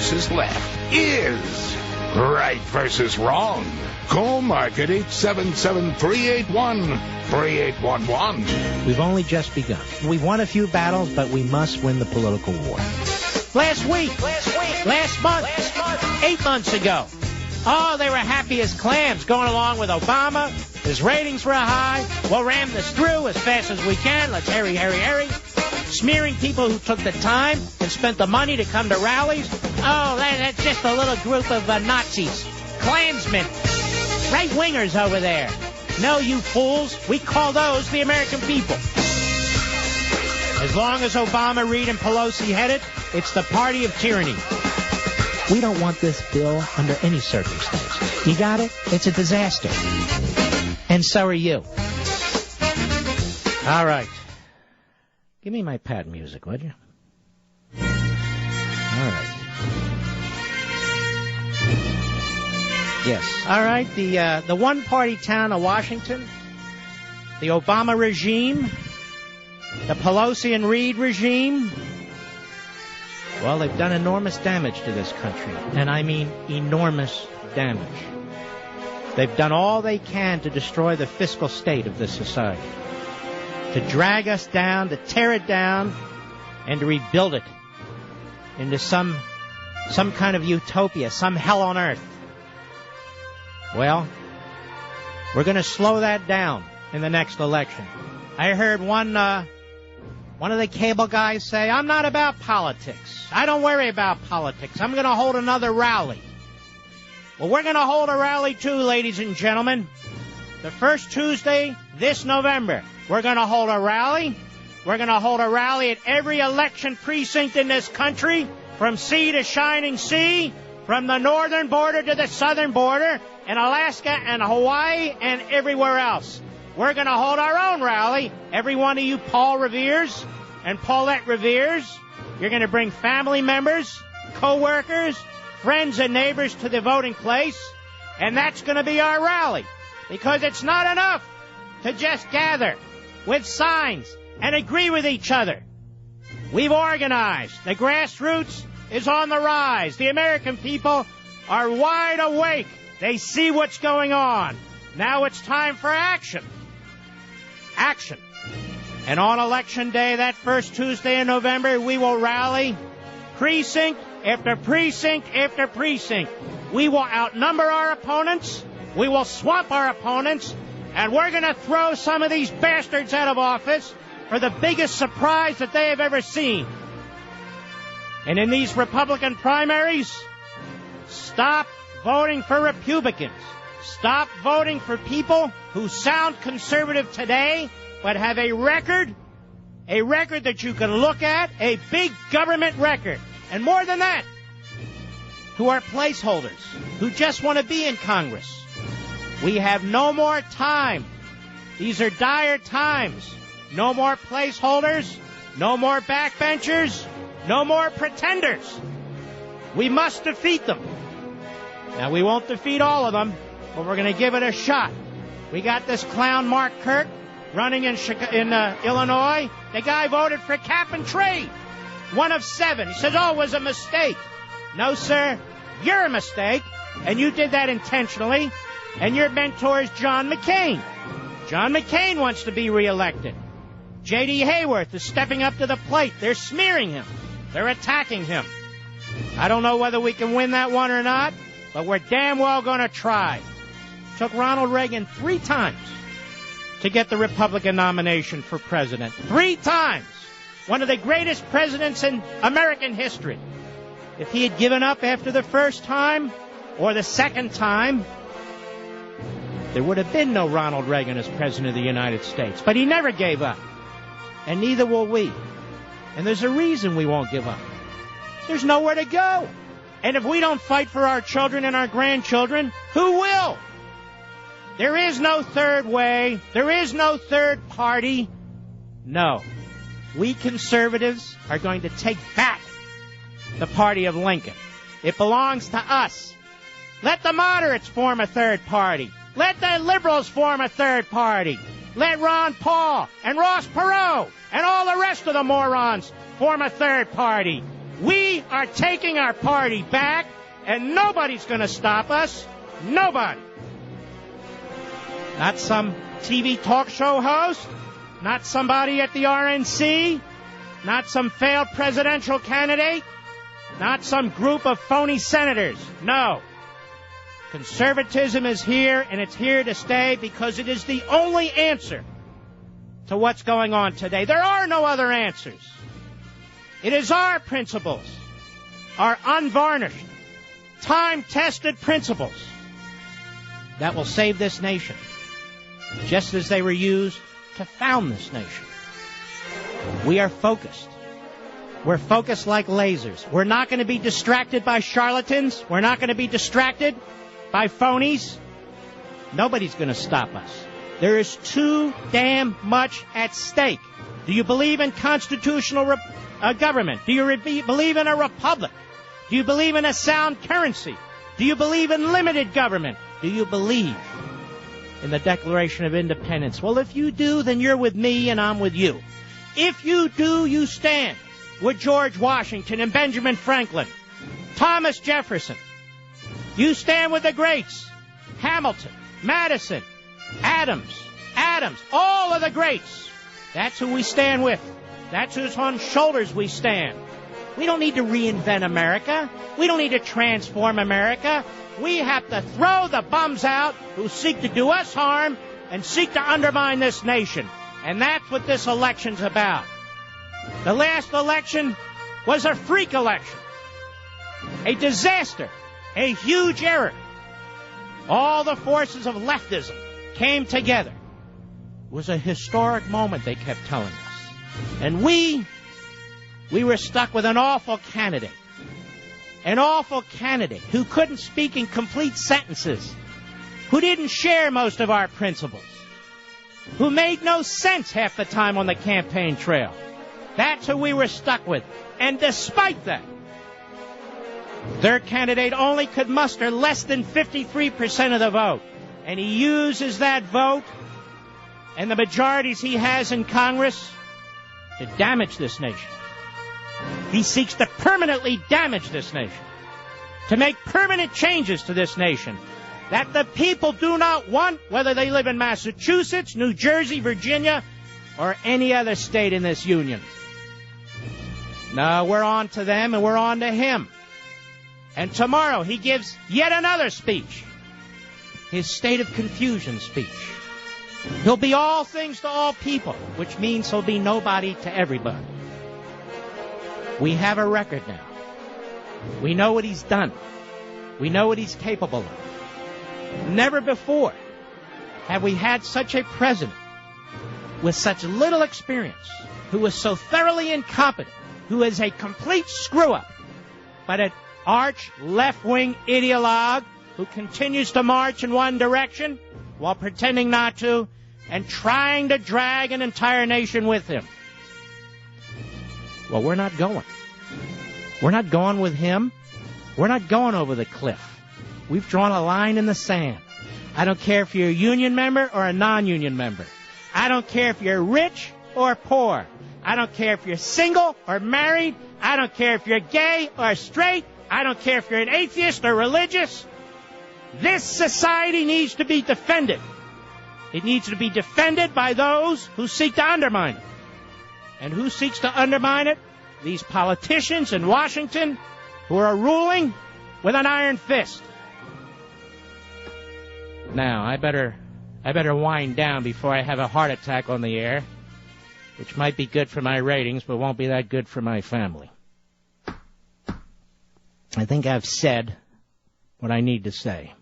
versus left is right versus wrong. Call Mark at 877-381-3811. We've only just begun. We've won a few battles, but we must win the political war. Last month, 8 months ago. Oh, they were happy as clams going along with Obama. His ratings were high. We'll ram this through as fast as we can. Let's hurry. Smearing people who took the time and spent the money to come to rallies. Oh, that's just a little group of Nazis, Klansmen, right-wingers over there. No, you fools. We call those the American people. As long as Obama, Reid, and Pelosi head it, it's the party of tyranny. We don't want this bill under any circumstance. You got it? It's a disaster. And so are you. All right. Give me my Patton music, would you? All right. Yes. All right. The one-party town of Washington, the Obama regime, the Pelosi and Reid regime, well, they've done enormous damage to this country. And I mean enormous damage. They've done all they can to destroy the fiscal state of this society. To drag us down, to tear it down, and to rebuild it into some kind of utopia, some hell on earth. Well, we're going to slow that down in the next election. I heard one of the cable guys say, I'm not about politics. I don't worry about politics. I'm going to hold another rally. Well, we're going to hold a rally too, ladies and gentlemen. The first Tuesday this November, we're going to hold a rally. We're going to hold a rally at every election precinct in this country, from sea to shining sea, from the northern border to the southern border, in Alaska and Hawaii and everywhere else. We're going to hold our own rally. Every one of you Paul Reveres and Paulette Reveres, you're going to bring family members, co-workers, friends and neighbors to the voting place, and that's going to be our rally. Because it's not enough to just gather with signs and agree with each other. We've organized. The grassroots is on the rise. The American people are wide awake. They see what's going on. Now it's time for action. Action. And on Election Day, that first Tuesday in November, we will rally precinct after precinct after precinct. We will outnumber our opponents. We will swamp our opponents. And we're going to throw some of these bastards out of office for the biggest surprise that they have ever seen. And in these Republican primaries, stop voting for Republicans. Stop voting for people who sound conservative today, but have a record that you can look at, a big government record. And more than that, who are placeholders, who just want to be in Congress. We have no more time. These are dire times. No more placeholders, no more backbenchers, no more pretenders. We must defeat them. Now, we won't defeat all of them, but we're going to give it a shot. We got this clown Mark Kirk running in Illinois. The guy voted for cap and trade. 1 of 7. He says, oh, it was a mistake. No, sir, you're a mistake, and you did that intentionally. And your mentor is John McCain. John McCain wants to be reelected. J.D. Hayworth is stepping up to the plate. They're smearing him. They're attacking him. I don't know whether we can win that one or not, but we're damn well going to try. It took Ronald Reagan 3 times to get the Republican nomination for president. 3 times. One of the greatest presidents in American history. If he had given up after the first time or the second time, there would have been no Ronald Reagan as president of the United States. But he never gave up. And neither will we. And there's a reason we won't give up. There's nowhere to go. And if we don't fight for our children and our grandchildren, who will? There is no third way. There is no third party. No. We conservatives are going to take back the party of Lincoln. It belongs to us. Let the moderates form a third party. Let the liberals form a third party. Let Ron Paul and Ross Perot and all the rest of the morons form a third party. We are taking our party back, and nobody's going to stop us. Nobody. Not some TV talk show host, not somebody at the RNC, not some failed presidential candidate, not some group of phony senators. No. Conservatism is here, and it's here to stay because it is the only answer to what's going on today. There are no other answers. It is our principles, our unvarnished, time-tested principles that will save this nation, just as they were used to found this nation. We are focused. We're focused like lasers. We're not going to be distracted by charlatans. We're not going to be distracted by phonies. Nobody's going to stop us. There is too damn much at stake. Do you believe in constitutional government? Do you believe in a republic? Do you believe in a sound currency? Do you believe in limited government? Do you believe in the Declaration of Independence? Well, if you do, then you're with me and I'm with you. If you do, you stand with George Washington and Benjamin Franklin, Thomas Jefferson. You stand with the greats, Hamilton, Madison, Adams, all of the greats. That's who we stand with. That's whose on shoulders we stand. We don't need to reinvent America. We don't need to transform America. We have to throw the bums out who seek to do us harm and seek to undermine this nation. And that's what this election's about. The last election was a freak election, a disaster, a huge error. All the forces of leftism came together. It was a historic moment, they kept telling us. And we were stuck with an awful candidate who couldn't speak in complete sentences, who didn't share most of our principles, who made no sense half the time on the campaign trail. That's who we were stuck with. And despite that, their candidate only could muster less than 53% of the vote. And he uses that vote and the majorities he has in Congress to damage this nation. He seeks to permanently damage this nation, to make permanent changes to this nation that the people do not want, whether they live in Massachusetts, New Jersey, Virginia, or any other state in this union. No, we're on to them and we're on to him. And tomorrow he gives yet another speech, his State of Confusion speech. He'll be all things to all people, which means he'll be nobody to everybody. We have a record now. We know what he's done. We know what he's capable of. Never before have we had such a president with such little experience, who is so thoroughly incompetent, who is a complete screw-up, but an arch left-wing ideologue who continues to march in one direction while pretending not to and trying to drag an entire nation with him. Well, we're not going. We're not going with him. We're not going over the cliff. We've drawn a line in the sand. I don't care if you're a union member or a non-union member. I don't care if you're rich or poor. I don't care if you're single or married. I don't care if you're gay or straight. I don't care if you're an atheist or religious. This society needs to be defended. It needs to be defended by those who seek to undermine it. And who seeks to undermine it? These politicians in Washington who are ruling with an iron fist. Now, I better wind down before I have a heart attack on the air, which might be good for my ratings, but won't be that good for my family. I think I've said what I need to say.